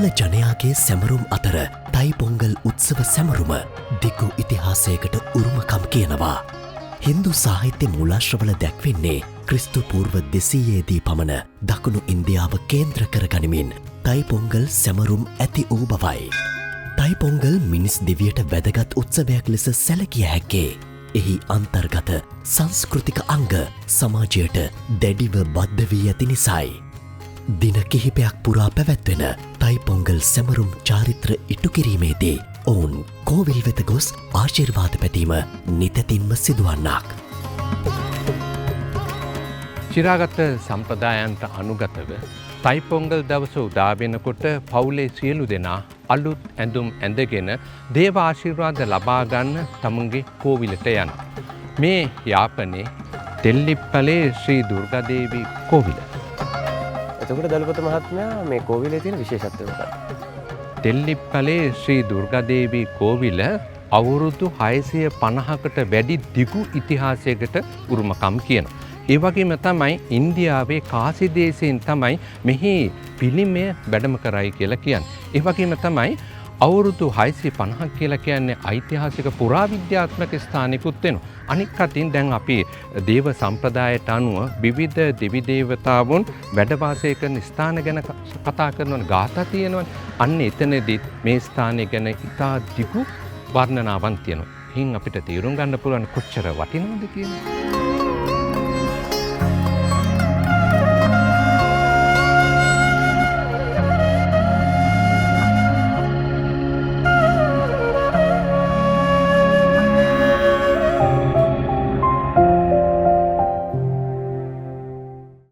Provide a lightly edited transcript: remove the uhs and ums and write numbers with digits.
පහළ ජනයාගේ සැමරුම් අතර තයි පොංගල් උත්සව සැමරුම දිගු ඉතිහාසයකට උරුමකම් කියනවා. හින්දු සාහිත්‍ය මූලාශ්‍රවල දැක්වෙන්නේ ක්‍රිස්තු පූර්ව 200දී පමණ දකුණු ඉන්දියාව කේන්ද්‍ර කර ගනිමින් තයි පොංගල් සැමරුම් ඇති වූ බවයි. තයි පොංගල් මිනිස් දිවියට වැදගත් උත්සවයක් ලෙස සැලකිය හැක්කේ එහි අන්තර්ගත සංස්කෘතික අංග සමාජයට දැඩිව බද්ධ වී ඇති නිසායි. දින කිහිපයක් පුරා පැවැත්වෙන තයි පොංගල් සැමරුම් චාරිත්‍ර ඉටු කිරීමේදී ඔවුන් කෝවිල් වෙත ගොස් ආශිර්වාද පැතීම නිතැතින්ම සිදුවන්නක්. චිරාගත සම්ප්‍රදායන්ට අනුගතව තයිපොංගල් දවස උදාවෙනකොට පවුලේ සියලු දෙනා අලුත් ඇඳුම් ඇඳගෙන දේව ආශිර්වාද ලබා ගන්න තමුන්ගේ කෝවිලට යන. මේ යාපනයේ තෙල්ලිප්පලේ ශ්‍රී දුර්ගාදේවී කෝවිල. එතකොට දලපත මහත්මයා මේ කෝවිලේ තියෙන විශේෂත්වය මොකක්ද? තෙල්ලිප්පලේ ශ්‍රී දුර්ගාදේවී කෝවිල අවුරුදු 650කට වැඩි දිගු ඉතිහාසයකට උරුමකම් කියනවා. ඒ වගේම තමයි ඉන්දියාවේ කාසි දේශයෙන් තමයි මෙහි පිළිමය වැඩම කරයි කියලා කියන්නේ. ඒ වගේම තමයි අවුරුදු 650ක් කියලා කියන්නේ ඓතිහාසික පුරාවිද්‍යාත්මක ස්ථානිකුත් වෙනවා. අනික් අතින් දැන් අපි දේව සම්ප්‍රදායට අනුව විවිධ දෙවි දේවතාවුන් වැඩ වාසය කරන ස්ථාන ගැන කතා කරන ගාථා තියෙනවනේ. අන්න එතනදී මේ ස්ථානය ගැන ඉතා දිගු වර්ණනාවක් තියෙනවා. හින් අපිට තේරුම් ගන්න පුළුවන් කොච්චර වටිනවද කියන්නේ.